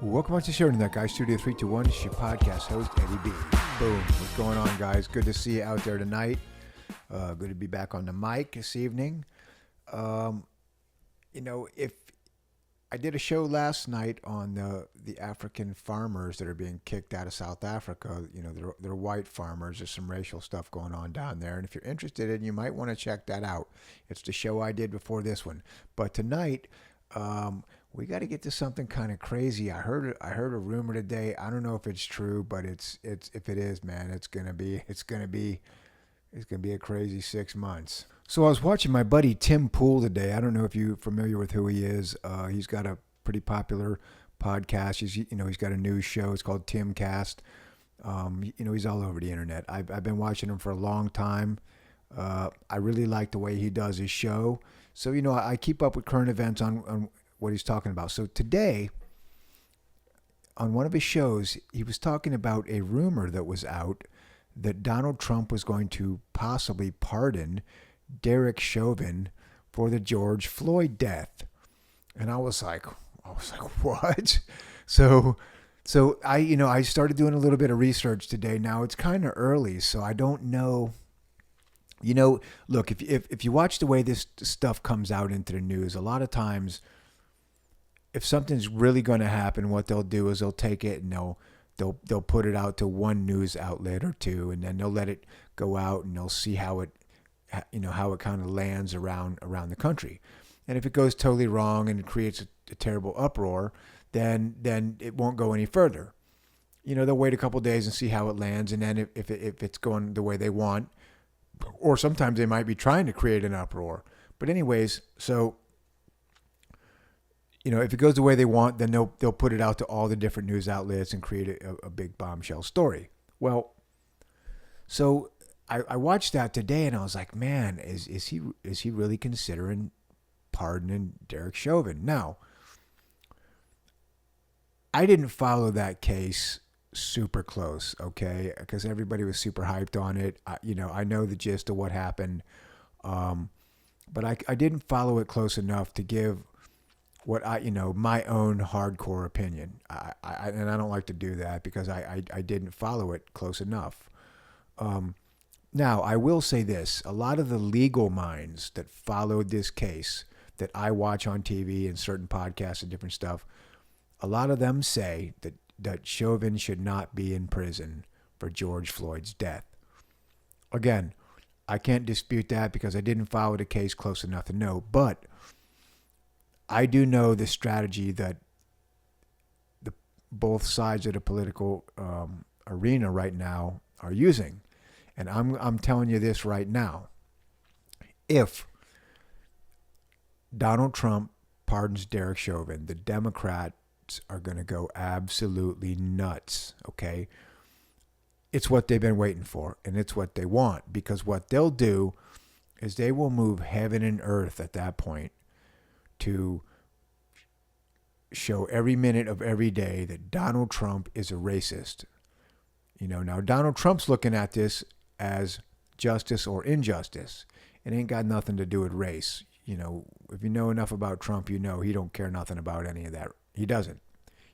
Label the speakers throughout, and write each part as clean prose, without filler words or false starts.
Speaker 1: Welcome back to the show tonight, guys. Studio 321. This is your podcast host, Eddie B. Boom. What's going on, guys? Good to see you out there tonight. Good to be back on the mic this evening. If I did a show last night on the African farmers that are being kicked out of South Africa. You know, they're white farmers. There's some racial stuff going on down there. And if you're interested in, you might want to check that out. It's the show I did before this one. But tonight, we got to get to something kind of crazy. I heard a rumor today. I don't know if it's true, but it's if it is, man, it's gonna be a crazy 6 months. So I was watching my buddy Tim Pool today. I don't know if you're familiar with who he is. He's got a pretty popular podcast. He's got a news show. It's called Timcast. He's all over the internet. I've been watching him for a long time. I really like the way he does his show. So I keep up with current events on what he's talking about. So today, on one of his shows, he was talking about a rumor that was out that Donald Trump was going to possibly pardon Derek Chauvin for the George Floyd death. And I was like, what? So I started doing a little bit of research today. Now it's kind of early, so I don't know. Look, if you watch the way this stuff comes out into the news, a lot of times, if something's really going to happen, what they'll do is they'll take it and they'll put it out to one news outlet or two, and then they'll let it go out and they'll see how it kind of lands around the country. And if it goes totally wrong and it creates a terrible uproar, then it won't go any further. They'll wait a couple of days and see how it lands, and then if it's going the way they want, or sometimes they might be trying to create an uproar. But anyways, so if it goes the way they want, then they'll put it out to all the different news outlets and create a big bombshell story. Well, so I watched that today and I was like, man, is he really considering pardoning Derek Chauvin? Now, I didn't follow that case super close, okay, because everybody was super hyped on it. I know the gist of what happened, but I didn't follow it close enough to give what my own hardcore opinion. And I don't like to do that because I didn't follow it close enough. Now, I will say this. A lot of the legal minds that followed this case that I watch on TV and certain podcasts and different stuff, a lot of them say that Chauvin should not be in prison for George Floyd's death. Again, I can't dispute that because I didn't follow the case close enough to know, but I do know the strategy that both sides of the political arena right now are using. And I'm telling you this right now. If Donald Trump pardons Derek Chauvin, the Democrats are going to go absolutely nuts, okay? It's what they've been waiting for, and it's what they want, because what they'll do is they will move heaven and earth at that point to show every minute of every day that Donald Trump is a racist. Now Donald Trump's looking at this as justice or injustice. It ain't got nothing to do with race. If you know enough about Trump, he don't care nothing about any of that. He doesn't.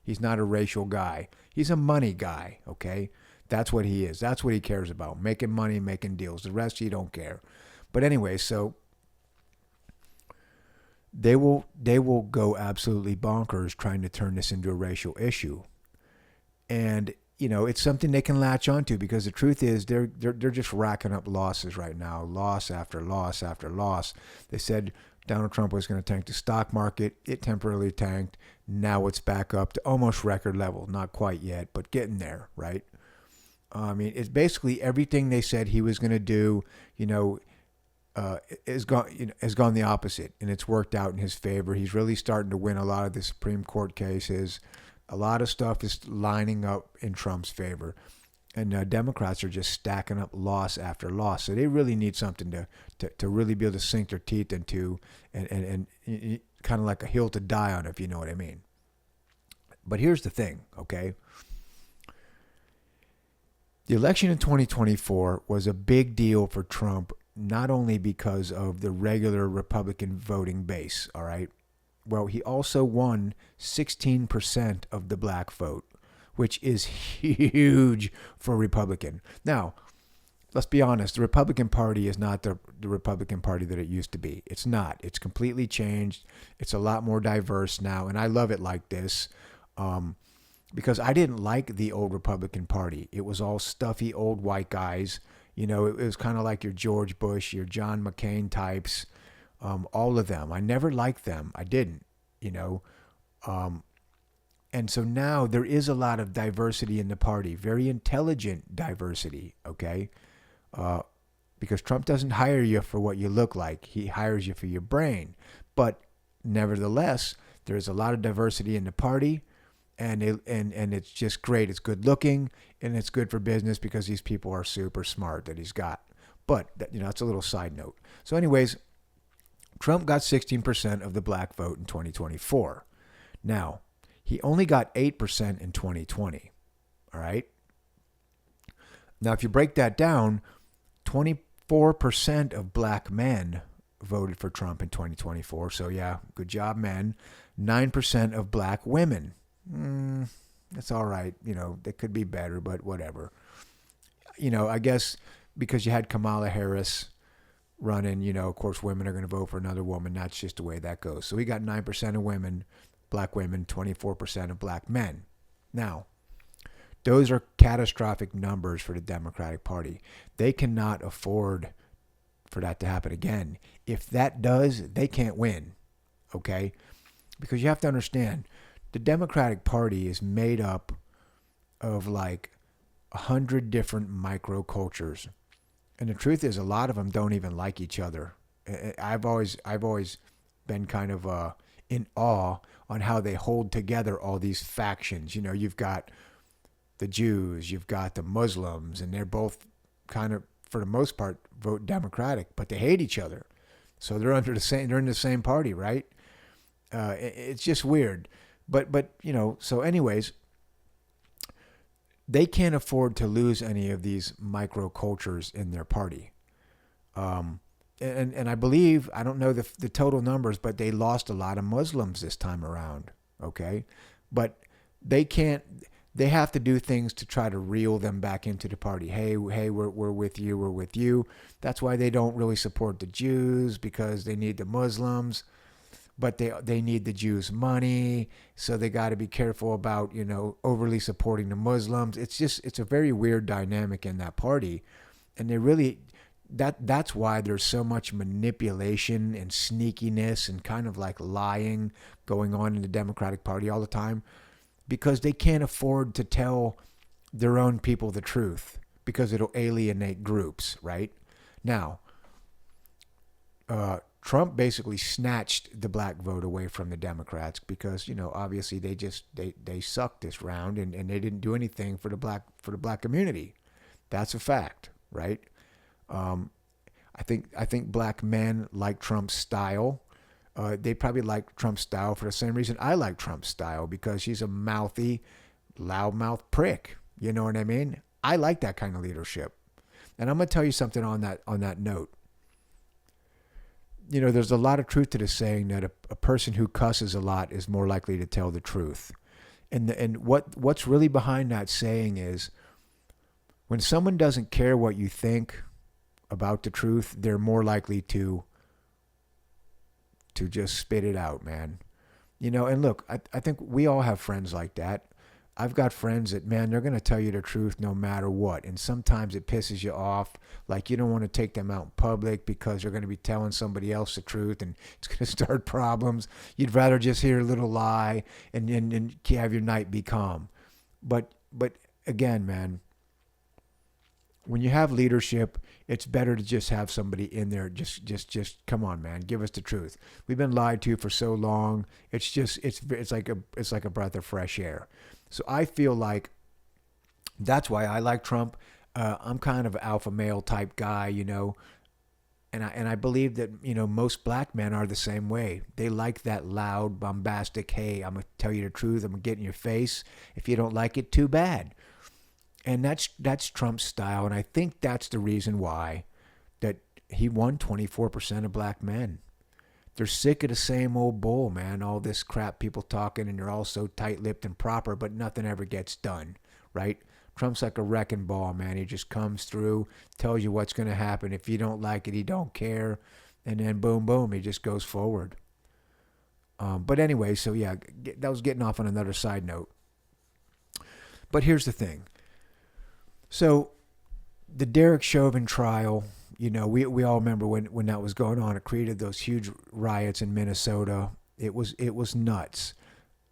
Speaker 1: He's not a racial guy. He's a money guy, okay? That's what he is. That's what he cares about. Making money, making deals. The rest he don't care. But anyway, so they will go absolutely bonkers trying to turn this into a racial issue. And it's something they can latch onto because the truth is they're just racking up losses right now, loss after loss after loss. They said Donald Trump was going to tank the stock market. It temporarily tanked. Now it's back up to almost record level. Not quite yet, but getting there, right? I mean, it's basically everything they said he was going to do, has gone the opposite, and it's worked out in his favor. He's really starting to win a lot of the Supreme Court cases. A lot of stuff is lining up in Trump's favor, and Democrats are just stacking up loss after loss. So they really need something to really be able to sink their teeth into, and kind of like a hill to die on, if you know what I mean. But here's the thing, okay? The election in 2024 was a big deal for Trump, not only because of the regular Republican voting base, all right? Well, he also won 16% of the black vote, which is huge for a Republican. Now, let's be honest, the Republican Party is not the Republican Party that it used to be. It's not. It's completely changed. It's a lot more diverse now, and I love it like this. Because I didn't like the old Republican Party. It was all stuffy old white guys. You know, it was kind of like your George Bush, your John McCain types, all of them. I never liked them. I didn't, you know. And so now there is a lot of diversity in the party, very intelligent diversity, okay? Because Trump doesn't hire you for what you look like. He hires you for your brain. But nevertheless, there's a lot of diversity in the party. And it's just great. It's good looking, and it's good for business because these people are super smart that he's got. But that's a little side note. So, anyways, Trump got 16% of the black vote in 2024. Now, he only got 8% in 2020. All right. Now, if you break that down, 24% of black men voted for Trump in 2024. So, yeah, good job, men. 9% of black women. That's all right. They could be better, but whatever. I guess because you had Kamala Harris running, of course, women are going to vote for another woman. That's just the way that goes. So we got 9% of women, black women, 24% of black men. Now, those are catastrophic numbers for the Democratic Party. They cannot afford for that to happen again. If that does, they can't win. Okay? Because you have to understand, the Democratic Party is made up of like 100 different microcultures. And the truth is, a lot of them don't even like each other. I've always been kind of in awe on how they hold together all these factions. You've got the Jews, you've got the Muslims, and they're both kind of, for the most part, vote Democratic, but they hate each other. So they're in the same party, right? It's just weird. But so anyways, they can't afford to lose any of these microcultures in their party. And I believe, I don't know the total numbers, but they lost a lot of Muslims this time around, okay? But they have to do things to try to reel them back into the party. Hey, we're with you. That's why they don't really support the Jews, because they need the Muslims. But they need the Jews' money, so they got to be careful about, overly supporting the Muslims. It's a very weird dynamic in that party. And they really, that's why there's so much manipulation and sneakiness and kind of like lying going on in the Democratic Party all the time, because they can't afford to tell their own people the truth, because it'll alienate groups, right? Now, Trump basically snatched the black vote away from the Democrats because, obviously they sucked this round and they didn't do anything for the black community. That's a fact, right? I think black men like Trump's style. They probably like Trump's style for the same reason I like Trump's style, because he's a mouthy, loudmouth prick. You know what I mean? I like that kind of leadership. And I'm going to tell you something on that note. There's a lot of truth to the saying that a person who cusses a lot is more likely to tell the truth. And what's really behind that saying is, when someone doesn't care what you think about the truth, they're more likely to just spit it out, man. And look, I think we all have friends like that. I've got friends that, man, they're going to tell you the truth no matter what. And sometimes it pisses you off. Like, you don't want to take them out in public because they're going to be telling somebody else the truth and it's going to start problems. You'd rather just hear a little lie and have your night be calm. But again, man, when you have leadership, it's better to just have somebody in there. Just come on, man, give us the truth. We've been lied to for so long. It's like a breath of fresh air. So I feel like that's why I like Trump. I'm kind of an alpha male type guy, and I believe that, most black men are the same way. They like that loud, bombastic, hey, I'm going to tell you the truth. I'm going to get in your face. If you don't like it, too bad. And that's Trump's style. And I think that's the reason why that he won 24% of black men. They're sick of the same old bull, man. All this crap people talking, and they're all so tight-lipped and proper, but nothing ever gets done, right? Trump's like a wrecking ball, man. He just comes through, tells you what's going to happen. If you don't like it, he don't care, and then boom, boom, he just goes forward. But anyway, so yeah, that was getting off on another side note. But here's the thing. So the Derek Chauvin trial, we all remember when that was going on. It created those huge riots in Minnesota. It was nuts.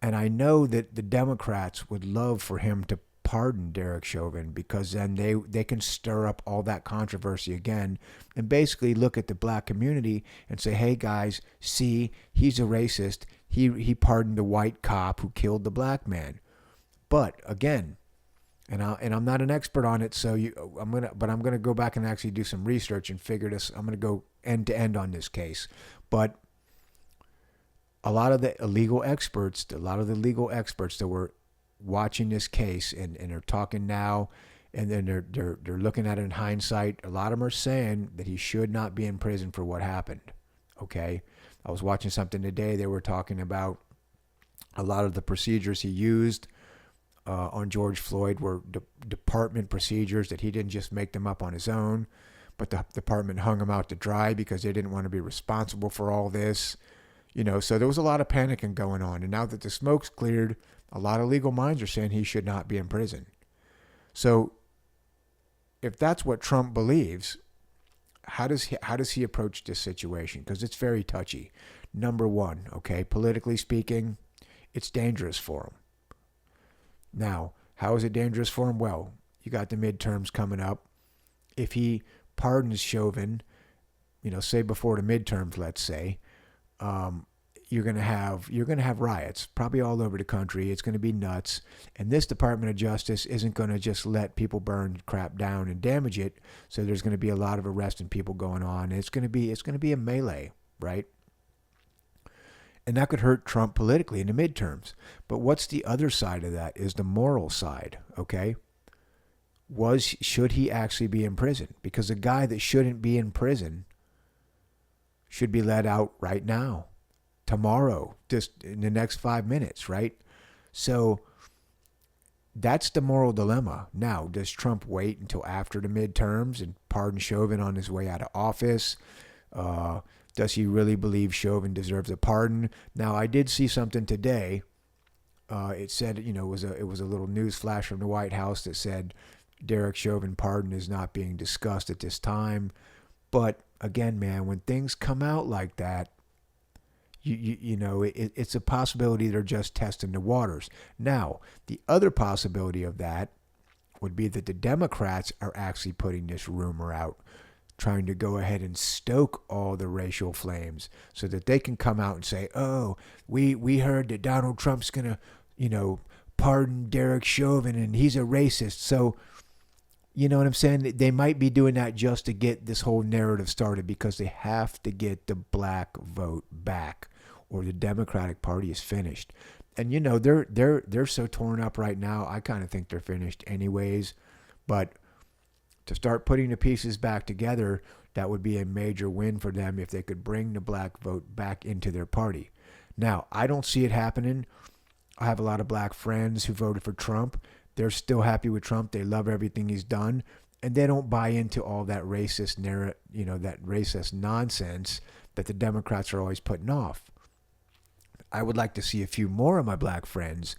Speaker 1: And I know that the Democrats would love for him to pardon Derek Chauvin, because then they can stir up all that controversy again and basically look at the black community and say, hey guys, see, he's a racist. He pardoned the white cop who killed the black man. But again, and I'm not an expert on it, so I'm gonna go back and actually do some research and figure this. I'm gonna go end to end on this case. But a lot of the legal experts that were watching this case and are talking now, and then they're looking at it in hindsight, a lot of them are saying that he should not be in prison for what happened. Okay, I was watching something today. They were talking about a lot of the procedures he used on George Floyd were department procedures, that he didn't just make them up on his own, but the department hung him out to dry because they didn't want to be responsible for all this. So there was a lot of panicking going on. And now that the smoke's cleared, a lot of legal minds are saying he should not be in prison. So if that's what Trump believes, how does he approach this situation? Because it's very touchy. Number one, okay, politically speaking, it's dangerous for him. Now, how is it dangerous for him? Well, you got the midterms coming up. If he pardons Chauvin, say before the midterms, let's say, you're gonna have riots probably all over the country. It's gonna be nuts, and this Department of Justice isn't gonna just let people burn crap down and damage it. So there's gonna be a lot of arresting people going on. It's gonna be a melee, right? And that could hurt Trump politically in the midterms. But what's the other side of that is the moral side, okay? Should he actually be in prison? Because a guy that shouldn't be in prison should be let out right now, tomorrow, just in the next 5 minutes, right? So that's the moral dilemma. Now, does Trump wait until after the midterms and pardon Chauvin on his way out of office? Does he really believe Chauvin deserves a pardon? Now, I did see something today. It said, it was a little news flash from the White House that said Derek Chauvin pardon is not being discussed at this time. But again, man, when things come out like that, it's a possibility they're just testing the waters. Now, the other possibility of that would be that the Democrats are actually putting this rumor out, trying to go ahead and stoke all the racial flames so that they can come out and say, oh, we heard that Donald Trump's going to, pardon Derek Chauvin and he's a racist. So, you know what I'm saying? They might be doing that just to get this whole narrative started, because they have to get the black vote back or the Democratic Party is finished. And, they're so torn up right now. I kind of think they're finished anyways. But to start putting the pieces back together, that would be a major win for them if they could bring the black vote back into their party. Now, I don't see it happening. I have a lot of black friends who voted for Trump. They're still happy with Trump. They love everything he's done. And they don't buy into all that racist that racist nonsense that the Democrats are always putting off. I would like to see a few more of my black friends,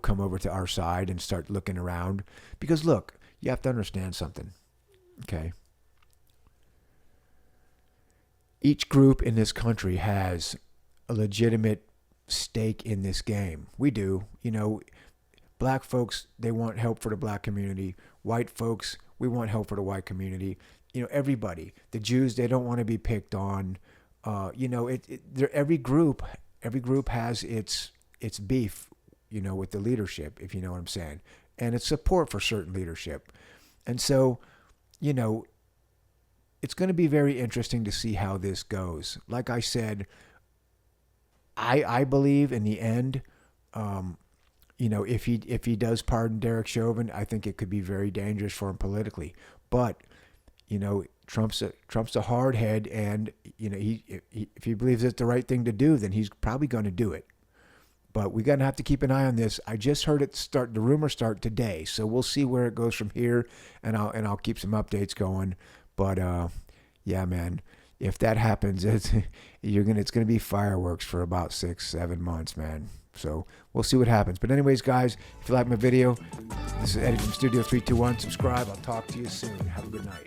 Speaker 1: come over to our side and start looking around. Because look, you have to understand something, okay? Each group in this country has a legitimate stake in this game. We do. Black folks, they want help for the black community. White folks, we want help for the white community. Everybody. The Jews, they don't want to be picked on. Every group has its beef, with the leadership, if you know what I'm saying. And it's support for certain leadership. And so, it's going to be very interesting to see how this goes. Like I said, I believe in the end, if he does pardon Derek Chauvin, I think it could be very dangerous for him politically. But, you know, Trump's a hard head, and you know, if he believes it's the right thing to do, then he's probably going to do it. But we're gonna have to keep an eye on this. I just heard the rumor start today, so we'll see where it goes from here, and I'll keep some updates going. But yeah, man, if that happens, it's gonna be fireworks for about 6-7 months, man. So we'll see what happens. But anyways, guys, if you like my video, this is Eddie from Studio 321. Subscribe. I'll talk to you soon. Have a good night.